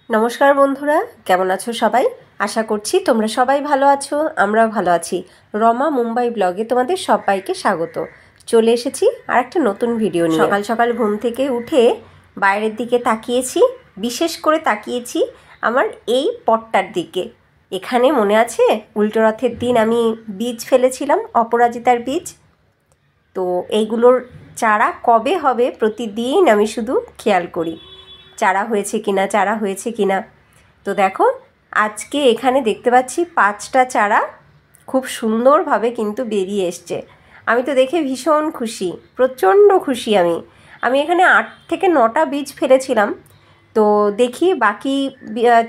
নমস্কার বন্ধুরা, কেমন আছো সবাই? আশা করছি তোমরা সবাই ভালো আছো, আমরাও ভালো আছি। রমা মুম্বাই ব্লগে তোমাদের সবাইকে স্বাগত। চলে এসেছি আর একটা নতুন ভিডিও নিয়ে। সকাল সকাল ঘুম থেকে উঠে বাইরের দিকে তাকিয়েছি, বিশেষ করে তাকিয়েছি আমার এই পটটার দিকে। এখানে মনে আছে উল্টো রথের দিন আমি বীজ ফেলেছিলাম, অপরাজিতার বীজ। তো এইগুলোর চারা কবে হবে প্রতিদিন আমি শুধু খেয়াল করি, চারা হয়েছে কিনা। তো দেখো আজকে এখানে দেখতে পাচ্ছি 5টা চারা খুব সুন্দরভাবে কিন্তু বেরিয়ে এসছে। আমি তো দেখে ভীষণ খুশি, প্রচণ্ড খুশি। আমি এখানে 8 থেকে 9টা বীজ ফেলেছিলাম। তো দেখি বাকি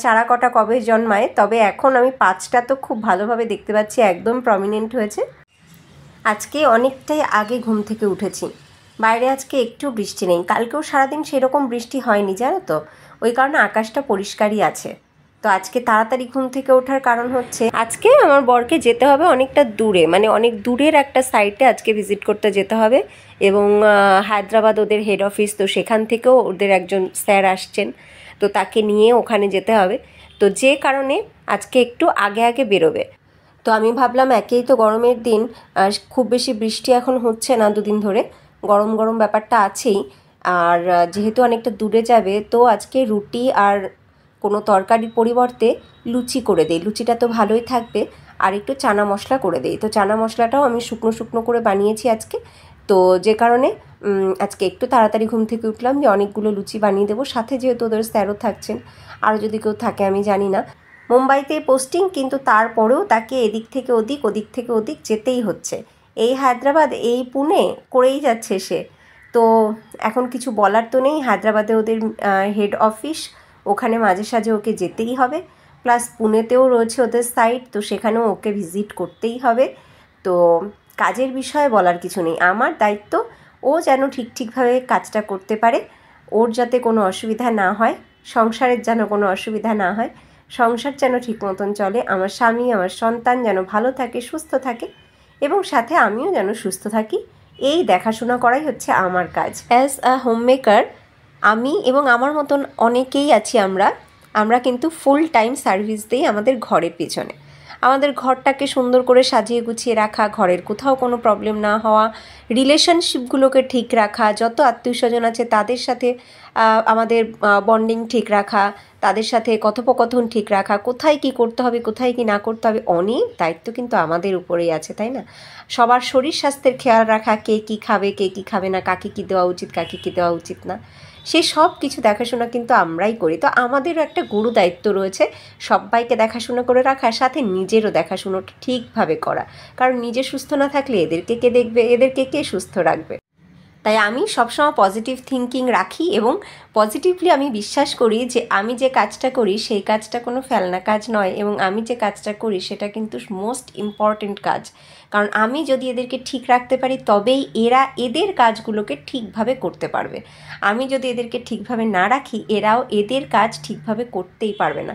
চারা কটা কবে জন্মায়। তবে এখন আমি 5টা তো খুব ভালোভাবে দেখতে পাচ্ছি, একদম প্রমিনেন্ট হয়েছে। আজকে অনেকটাই আগে ঘুম থেকে উঠেছি। বাইরে আজকে একটু বৃষ্টি নেই, কালকেও সারাদিন সেরকম বৃষ্টি হয়নি জানো তো, ওই কারণে আকাশটা পরিষ্কারই আছে। তো আজকে তাড়াতাড়ি ঘুম থেকে ওঠার কারণ হচ্ছে আজকে আমার বরকে যেতে হবে অনেকটা দূরে, মানে অনেক দূরের একটা সাইটে আজকে ভিজিট করতে যেতে হবে। এবং হায়দ্রাবাদ ওদের হেড অফিস, তো সেখান থেকেও ওদের একজন স্যার আসছেন, তো তাকে নিয়ে ওখানে যেতে হবে। তো যে কারণে আজকে একটু আগে আগে বেরোবে। তো আমি ভাবলাম একেই তো গরমের দিন, খুব বেশি বৃষ্টি এখন হচ্ছে না, দুদিন ধরে গরম গরম ব্যাপারটা আছেই। আর যেহেতু অনেকটা দূরে যাবে, তো আজকে রুটি আর কোনো তরকারির পরিবর্তে লুচি করে দেই। লুচিটা তো ভালোই থাকবে, আর একটু চানা মশলা করে দেই। তো চানা মশলাটাও আমি শুকনো শুকনো করে বানিয়েছি আজকে। তো যে কারণে আজকে একটু তাড়াতাড়ি ঘুম থেকে উঠলাম যে অনেকগুলো লুচি বানিয়ে দেবো। সাথে যেহেতু ওদের স্যারও থাকছেন, আরও যদি কেউ থাকে আমি জানি না। মুম্বাইতে পোস্টিং, কিন্তু তারপরেও তাকে এদিক থেকে ওদিক, ওদিক থেকে ওদিক যেতেই হচ্ছে। এই হায়দ্রাবাদ, এই পুনে করেই যাচ্ছে সে। তো এখন কিছু বলার তো নেই, হায়দ্রাবাদে ওদের হেড অফিস, ওখানে মাঝে সাঝে ওকে যেতেই হবে। প্লাস পুনেতেও রয়েছে ওদের সাইট, তো সেখানেও ওকে ভিজিট করতেই হবে। তো কাজের বিষয়ে বলার কিছু নেই, আমার দায়িত্ব ও যেন ঠিকভাবে কাজটা করতে পারে, ওর যাতে কোনো অসুবিধা না হয়, সংসারের যেন কোনো অসুবিধা না হয়, সংসার যেন ঠিক মতন চলে, আমার স্বামী আমার সন্তান যেন ভালো থাকে, সুস্থ থাকে, এবং সাথে আমিও যেন সুস্থ থাকি। এই দেখাশোনা করাই হচ্ছে আমার কাজ অ্যাজ আ হোম মেকার। আমি এবং আমার মতন অনেকেই আছি, আমরা কিন্তু ফুল টাইম সার্ভিস দিই আমাদের ঘরের পেছনে। আমাদের ঘরটাকে সুন্দর করে সাজিয়ে গুছিয়ে রাখা, ঘরের কোথাও কোনো প্রবলেম না হওয়া, রিলেশনশিপগুলোকে ঠিক রাখা, যত আত্মীয় স্বজন আছে তাদের সাথে আমাদের বন্ডিং ঠিক রাখা, তাদের সাথে কথোপকথন ঠিক রাখা, কোথায় কি করতে হবে কোথায় কি না করতে হবে, অনেক দায়িত্ব কিন্তু আমাদের উপরেই আছে, তাই না? সবার শরীর স্বাস্থ্যের খেয়াল রাখা, কে কী খাবে কে কী খাবে না, কাকে কী দেওয়া উচিত কাকে কী দেওয়া উচিত না, সেই সব কিছু দেখাশোনা কিন্তু আমরাই করি। তো আমাদেরও একটা গুরু দায়িত্ব রয়েছে, সবাইকে দেখাশোনা করে রাখার সাথে নিজেরও দেখাশোনাটা ঠিকভাবে করা। কারণ নিজে সুস্থ না থাকলে এদেরকে কে দেখবে, এদেরকে কে সুস্থ রাখবে? তাই আমি সবসময় পজিটিভ থিঙ্কিং রাখি, এবং পজিটিভলি আমি বিশ্বাস করি যে আমি যে কাজটা করি সেই কাজটা কোনো ফেলনা কাজ নয়, এবং আমি যে কাজটা করি সেটা কিন্তু মোস্ট ইম্পর্ট্যান্ট কাজ। কারণ আমি যদি এদেরকে ঠিক রাখতে পারি তবেই এরা এদের কাজগুলোকে ঠিকভাবে করতে পারবে। আমি যদি এদেরকে ঠিকভাবে না রাখি, এরাও এদের কাজ ঠিকভাবে করতেই পারবে না।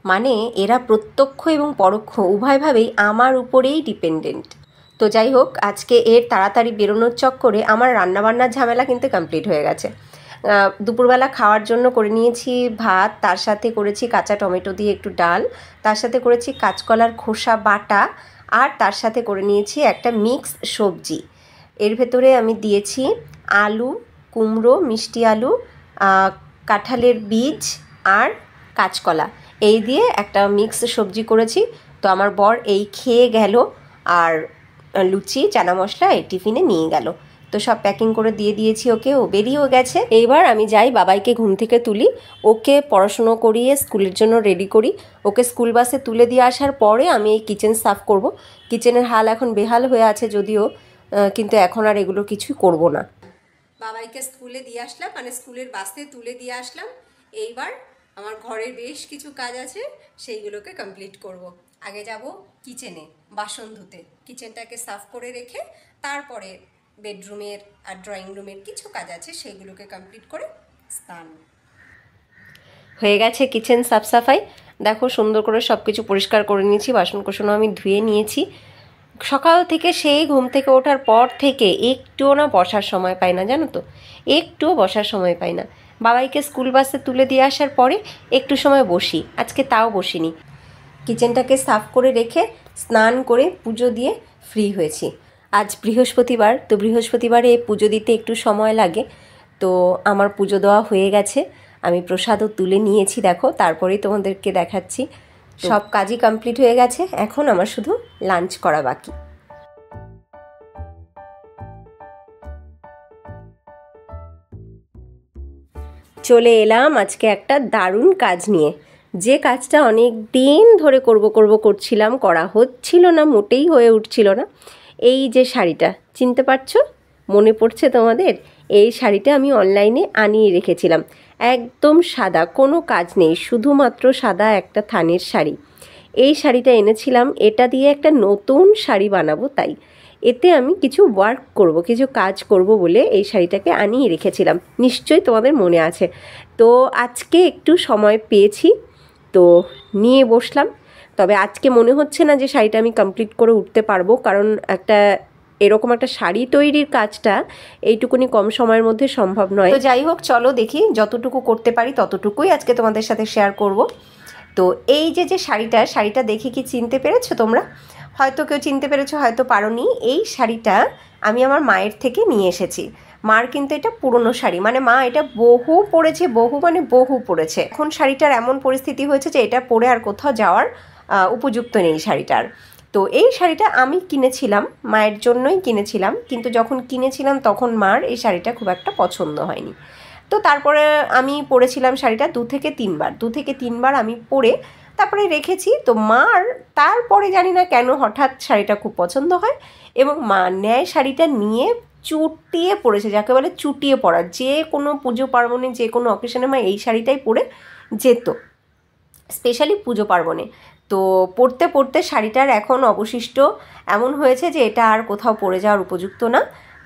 মানে এরা প্রত্যক্ষ এবং পরোক্ষ উভয়ভাবেই আমার উপরেই ডিপেন্ডেন্ট। তো যাই হোক, আজকে এর তাড়াতাড়ি বেরোনোর চক্করে আমার রান্নাবান্নার ঝামেলা কিন্তু কমপ্লিট হয়ে গেছে। দুপুরবেলা খাওয়ার জন্য করে নিয়েছি ভাত, তার সাথে করেছি কাঁচা টমেটো দিয়ে একটু ডাল, তার সাথে করেছি কাঁচকলার খোসা বাটা, আর তার সাথে করে নিয়েছি একটা মিক্স সবজি। এর ভেতরে আমি দিয়েছি আলু, কুমড়ো, মিষ্টি আলু, কাঁঠালের বীজ আর কাঁচকলা, এই দিয়ে একটা মিক্স সবজি করেছি। তো আমার বর এই খেয়ে গেল, আর লুচি চানা মশলা এই টিফিনে নিয়ে গেল। তো সব প্যাকিং করে দিয়ে দিয়েছি ওকে, ও বেরিয়েও গেছে। এইবার আমি যাই বাবাইকে ঘুম থেকে তুলি, ওকে পড়াশুনো করিয়ে স্কুলের জন্য রেডি করি। ওকে স্কুল বাসে তুলে দিয়ে আসার পরে আমি এই কিচেন সাফ করব। কিচেনের হাল এখন বেহাল হয়ে আছে যদিও, কিন্তু এখন আর এগুলো কিছুই করব না। বাবাইকে স্কুলে দিয়ে আসলাম, মানে স্কুলের বাসে তুলে দিয়ে আসলাম। এইবার আমার ঘরের বেশ কিছু কাজ আছে, সেইগুলোকে কমপ্লিট করব। আগে যাব কিচেনে বাসন ধুতে, কিচেনটাকে সাফ করে রেখে তারপরে বেডরুমের আর ড্রয়িং রুমের কিছু কাজ আছে সেইগুলোকে কমপ্লিট করে স্নান হয়ে গেছে। কিচেন সাফ সাফাই দেখো, সুন্দর করে সব কিছু পরিষ্কার করে নিয়েছি, বাসন কোসনও আমি ধুয়ে নিয়েছি। সকাল থেকে সেই ঘুম থেকে ওঠার পর থেকে একটুও না বসার সময় পাই না, জানো তো, একটুও বসার সময় পাই না। বাবাইকে স্কুল বাসে তুলে দিয়ে আসার পরে একটু সময় বসি, আজকে তাও বসিনি। কিচেনটাকে সাফ করে রেখে স্নান করে পুজো দিয়ে ফ্রি হয়েছি। আজ বৃহস্পতিবার, তো বৃহস্পতিবারে পুজো দিতে একটু সময় লাগে, তো আমার পুজো দেওয়া হয়ে গেছে। আমি প্রসাদও তুলে নিয়েছি, দেখো, তারপরেই তোমাদেরকে দেখাচ্ছি। সব কাজই কমপ্লিট হয়ে গেছে, এখন আমার শুধু লাঞ্চ করা বাকি। চলে এলাম আজকে একটা দারুণ কাজ নিয়ে, যে কাজটা অনেক দিন ধরে করছিলাম, করা হচ্ছিল না, মোটেই হয়ে উঠছিল না। এই যে শাড়িটা চিনতে পারছো, মনে পড়ছে তোমাদের? এই শাড়িটা আমি অনলাইনে আনিয়ে রেখেছিলাম, একদম সাদা, কোনো কাজ নেই, শুধুমাত্র সাদা একটা থানের শাড়ি। এই শাড়িটা এনেছিলাম, এটা দিয়ে একটা নতুন শাড়ি বানাবো, তাই এতে আমি কিছু ওয়ার্ক করব, কিছু কাজ করব বলে এই শাড়িটাকে আনিয়ে রেখেছিলাম, নিশ্চয়ই তোমাদের মনে আছে। তো আজকে একটু সময় পেয়েছি, তো নিয়ে বসলাম। তবে আজকে মনে হচ্ছে না যে শাড়িটা আমি কমপ্লিট করে উঠতে পারবো, কারণ এরকম একটা শাড়ি তৈরির কাজটা এইটুকুনি কম সময়ের মধ্যে সম্ভব নয়। তো যাই হোক, চলো দেখি, যতটুকু করতে পারি ততটুকুই আজকে তোমাদের সাথে শেয়ার করব। তো এই যে শাড়িটা দেখে কি চিনতে পেরেছো তোমরা? হয়তো কেউ চিনতে পেরেছো, হয়তো পারোনি। এই শাড়িটা আমি আমার মায়ের থেকে নিয়ে এসেছি। মার কিন্তু এটা পুরনো শাড়ি, মানে মা এটা বহু পরেছে, বহু পরেছে। এখন শাড়িটার এমন পরিস্থিতি হয়েছে যে এটা পরে আর কোথাও যাওয়ার উপযুক্ত নেই শাড়িটার। তো এই শাড়িটা আমি কিনেছিলাম, মায়ের জন্যই কিনেছিলাম, কিন্তু যখন কিনেছিলাম তখন মার এই শাড়িটা খুব একটা পছন্দ হয়নি। তো তারপরে আমি পরেছিলাম শাড়িটা দু থেকে তিনবার আমি পরে তারপরে রেখেছি। তো মার তারপরে জানি না কেন হঠাৎ শাড়িটা খুব পছন্দ হয়, এবং মা নেয় শাড়িটা নিয়ে চুটিয়ে পরেছে, যাকে বলে চুটিয়ে পরা। যে কোনো পুজো পার্বণে, যে কোনো অকেশনে মা এই শাড়িটাই পরে যেত, স্পেশালি পুজো পার্বণে। তো পরতে পরতে শাড়িটার এখন অবশিষ্ট এমন হয়েছে যে এটা আর কোথাও পরে যাওয়ার উপযুক্ত না।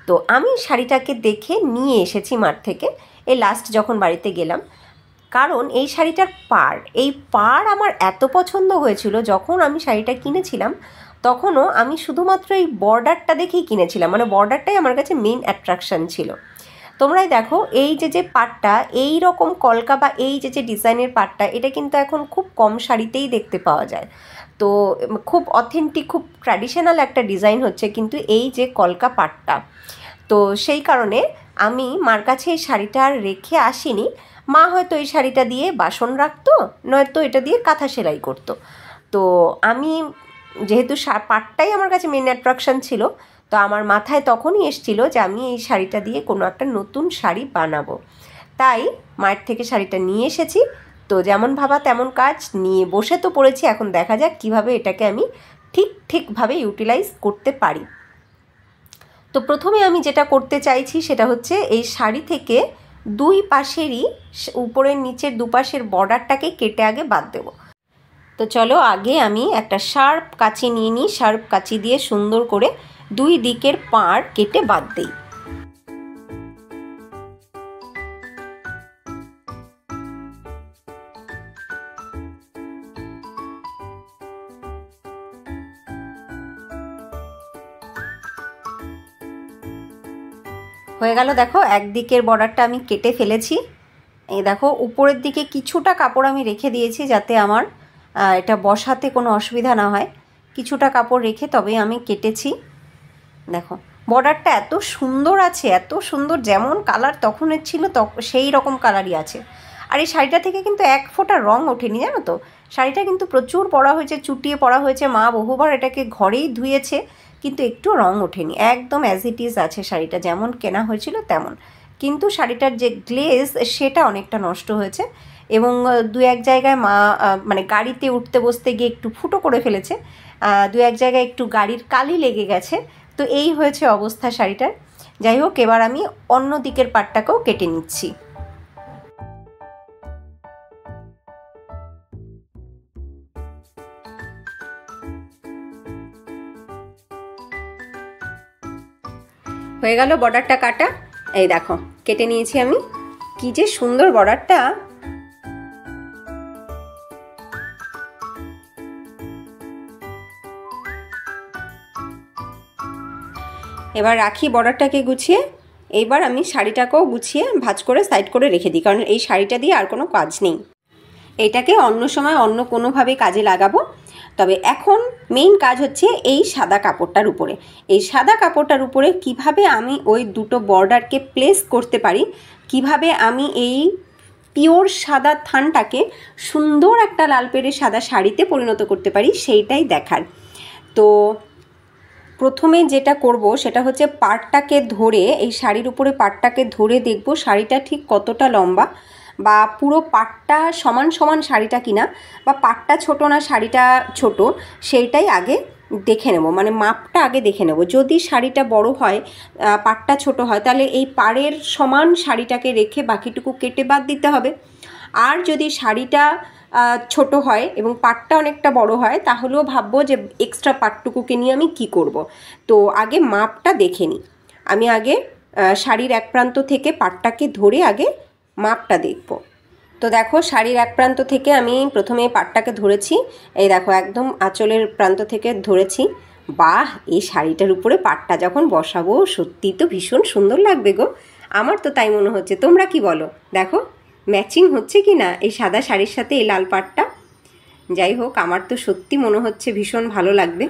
তো আমি শাড়িটাকে দেখে নিয়ে এসেছি মার থেকে, এই লাস্ট যখন বাড়িতে গেলাম। কারণ এই শাড়িটার পাড় আমার এত পছন্দ হয়েছিল, যখন আমি শাড়িটা কিনেছিলাম তখনও আমি শুধুমাত্র এই বর্ডারটা দেখেই কিনেছিলাম, মানে বর্ডারটাই আমার কাছে মেইন অ্যাট্রাকশান ছিল। তোমরাই দেখো, এই যে পাটটা, এই রকম কলকা বা এই যে ডিজাইনের পাটটা, এটা কিন্তু এখন খুব কম শাড়িতেই দেখতে পাওয়া যায়। তো খুব অথেন্টিক, খুব ট্র্যাডিশনাল একটা ডিজাইন হচ্ছে কিন্তু এই যে কলকা পাটটা। তো সেই কারণে আমি মার কাছে এই শাড়িটা আর রেখে আসিনি। মা হয়তো এই শাড়িটা দিয়ে বাসন রাখতো, নয়তো এটা দিয়ে কাঁথা সেলাই করতো। তো আমি যেহেতু পাটটাই আমার কাছে মেন অ্যাট্রাকশান ছিল, তো আমার মাথায় তখনই এসেছিল যে আমি এই শাড়িটা দিয়ে কোনো একটা নতুন শাড়ি বানাবো। তাই মায়ের থেকে শাড়িটা নিয়ে এসেছি। তো যেমন ভাবা তেমন কাজ, নিয়ে বসে তো পড়েছি, এখন দেখা যাক কিভাবে এটাকে আমি ঠিকভাবে ইউটিলাইজ করতে পারি। তো প্রথমে আমি যেটা করতে চাইছি সেটা হচ্ছে এই শাড়ি থেকে দুই পাশেরই, উপরের নিচের দুপাশের বর্ডারটাকে কেটে আগে বাদ দেবো। তো চলো, আগে আমি একটা শার্প কাঁচি নিয়ে নিই, শার্প কাঁচি দিয়ে সুন্দর করে দুই দিকের পাড় কেটে বাদ দিই। হয়ে গেল, দেখো একদিকের বর্ডারটা আমি কেটে ফেলেছি। এই দেখো, উপরের দিকে কিছুটা কাপড় আমি রেখে দিয়েছি যাতে আমার এটা বসাতে কোনো অসুবিধা না হয়। কিছুটা কাপড় রেখে তবে আমি কেটেছি। দেখো বর্ডারটা এত সুন্দর আছে, এত সুন্দর, যেমন কালার তখনের ছিল সেই রকম কালারই আছে। আর এই শাড়িটা থেকে কিন্তু এক ফোঁটা রং ওঠেনি, জানো তো। শাড়িটা কিন্তু প্রচুর পরা হয়েছে, চুটিয়ে পরা হয়েছে, মা বহুবার এটাকে ঘরেই ধুয়েছে, কিন্তু একটু রং ওঠেনি, একদম অ্যাজ ইট ইজ আছে শাড়িটা, যেমন কেনা হয়েছিল তেমন। কিন্তু শাড়িটার যে গ্লেজ সেটা অনেকটা নষ্ট হয়েছে, এবং দু এক জায়গায় মা মানে গাড়িতে উঠতে বসতে গিয়ে একটু ফুটো করে ফেলেছে, দু এক জায়গায় একটু গাড়ির কালি লেগে গেছে। তো এই হয়েছে অবস্থা শাড়িটার। যাই হোক, এবার আমি অন্য দিকের পাটটাকেও কেটে নিচ্ছি। হয়ে গেল বর্ডারটা কাটা, এই দেখো কেটে নিয়েছি আমি। কি যে সুন্দর বর্ডারটা। এবার রাখি বর্ডারটাকে গুছিয়ে। এইবার আমি শাড়িটাকেও গুছিয়ে ভাঁজ করে সাইড করে রেখে দিই, কারণ এই শাড়িটা দিয়ে আর কোনো কাজ নেই। এটাকে অন্য সময় অন্য কোনোভাবে কাজে লাগাবো। তবে এখন মেইন কাজ হচ্ছে এই সাদা কাপড়টার উপরে। এই সাদা কাপড়টার উপরে কিভাবে আমি ওই দুটো বর্ডারকে প্লেস করতে পারি, কিভাবে আমি এই পিওর সাদা থানটাকে সুন্দর একটা লাল পেড়ে সাদা শাড়িতে পরিণত করতে পারি, সেইটাই দেখার। তো প্রথমে যেটা করব সেটা হচ্ছে পাড়টাকে ধরে, এই শাড়ির উপরে পাড়টাকে ধরে দেখব শাড়িটা ঠিক কতটা লম্বা, বা পুরো পাটটা সমান সমান শাড়িটা কিনা, বা পাটটা ছোট না শাড়িটা ছোট, সেইটাই আগে দেখে নেব, মানে মাপটা আগে দেখে নেব। যদি শাড়িটা বড় হয়, পাটটা ছোট হয়, তাহলে এই পাড়ের সমান শাড়িটাকে রেখে বাকিটুকু কেটে বাদ দিতে হবে। আর যদি শাড়িটা ছোট হয় এবং পাটটা অনেকটা বড় হয়, তাহলেও ভাববো যে এক্সট্রা পাটটুকুকে নিয়ে আমি কি করব। তো আগে মাপটা দেখে নিই। আমি আগে শাড়ির এক প্রান্ত থেকে পাটটাকে ধরে আগে মাপটা দেখব। তো দেখো, শাড়ির এক প্রান্ত থেকে আমি প্রথমে পাটটাকে ধরেছি। এই দেখো, একদম আঁচলের প্রান্ত থেকে ধরেছি। বাহ, এই শাড়িটার উপরে পাটটা যখন বসাবো সত্যিই তো ভীষণ সুন্দর লাগবে গো। আমার তো তাই মনে হচ্ছে, তোমরা কি বলো? দেখো ম্যাচিং হচ্ছে কি না এই সাদা শাড়ির সাথে এই লাল পাটটা। যাই হোক, আমার তো সত্যি মনে হচ্ছে ভীষণ ভালো লাগবে,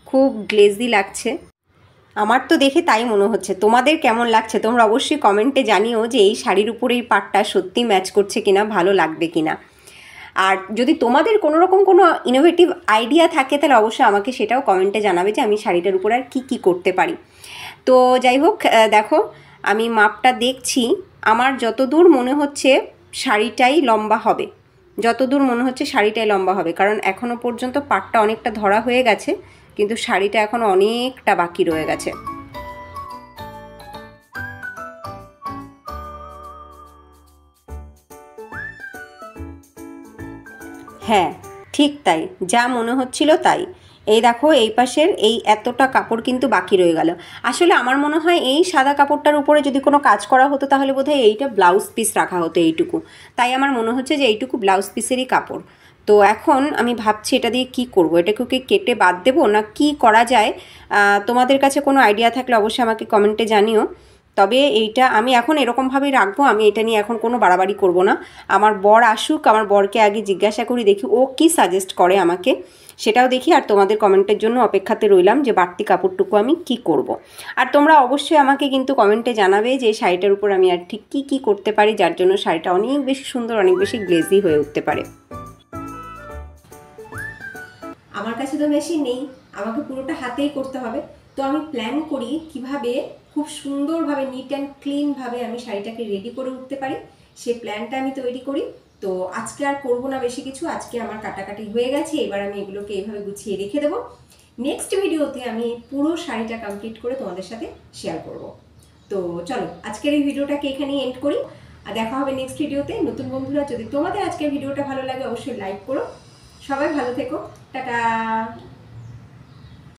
খুব গ্লেজি লাগছে। আমার তো দেখে তাই মনে হচ্ছে। তোমাদের কেমন লাগছে তোমরা অবশ্যই কমেন্টে জানিও যে এই শাড়ির উপরে এই পাটটা সত্যি ম্যাচ করছে কিনা, ভালো লাগবে কিনা। আর যদি তোমাদের কোনো রকম কোনো ইনোভেটিভ আইডিয়া থাকে তাহলে অবশ্যই আমাকে সেটাও কমেন্টে জানাবে যে আমি শাড়িটার উপরে আর কী করতে পারি। তো যাই হোক, দেখো আমি মাপটা দেখছি। আমার যতদূর মনে হচ্ছে শাড়িটাই লম্বা হবে, যতদূর মনে হচ্ছে শাড়িটাই লম্বা হবে, কারণ এখনও পর্যন্ত পাটটা অনেকটা ধরা হয়ে গেছে, কিন্তু শাড়িটা এখন অনেকটা বাকি রয়ে গেছে। হ্যাঁ, ঠিক তাই, যা মনে হচ্ছিল তাই। এই দেখো, এই পাশের এই এতটা কাপড় কিন্তু বাকি রয়ে গেল। আসলে আমার মনে হয় এই সাদা কাপড়টার উপরে যদি কোনো কাজ করা হতো তাহলে বোধহয় এইটা ব্লাউজ পিস রাখা হতো এইটুকু। তাই আমার মনে হচ্ছে যে এইটুকু ব্লাউজ পিসেরই কাপড়। তো এখন আমি ভাবছি এটা দিয়ে কী করব, এটাকে কি কেটে বাদ দেবো না কি করা যায়। তোমাদের কাছে কোনো আইডিয়া থাকলে অবশ্যই আমাকে কমেন্টে জানিও। তবে এইটা আমি এখন এরকমভাবেই রাখবো, আমি এটা নিয়ে এখন কোনো বাড়াবাড়ি করব না। আমার বর আসুক, আমার বরকে আগে জিজ্ঞাসা করি, দেখি ও কি সাজেস্ট করে আমাকে, সেটাও দেখি। আর তোমাদের কমেন্টের জন্য অপেক্ষাতে রইলাম যে বাড়তি কাপড়টুকু আমি কি করব। আর তোমরা অবশ্যই আমাকে কিন্তু কমেন্টে জানাবে যে এই শাড়িটার উপর আমি আর ঠিক কী করতে পারি, যার জন্য শাড়িটা অনেক বেশি সুন্দর, অনেক বেশি গ্লেজি হয়ে উঠতে পারে। আমার কাছে তো মেশিন নেই, আমাকে পুরোটা হাতেই করতে হবে। তো আমি প্ল্যান করি কিভাবে খুব সুন্দরভাবে নিট অ্যান্ড ক্লিনভাবে আমি শাড়িটাকে রেডি করে উঠতে পারি, সেই প্ল্যানটা আমি তৈরি করি। তো আজকে আর করবো না বেশি কিছু, আজকে আমার কাটাকাটি হয়ে গেছে, এবার আমি এগুলোকে এইভাবে গুছিয়ে রেখে দেবো। নেক্সট ভিডিওতে আমি পুরো শাড়িটা কমপ্লিট করে তোমাদের সাথে শেয়ার করব। তো চলো আজকের এই ভিডিওটাকে এখানেই এন্ড করি, আর দেখা হবে নেক্সট ভিডিওতে। নতুন বন্ধুরা, যদি তোমাদের আজকের ভিডিওটা ভালো লাগে অবশ্যই লাইক করো। সবাই ভালো থেকো, টাটা।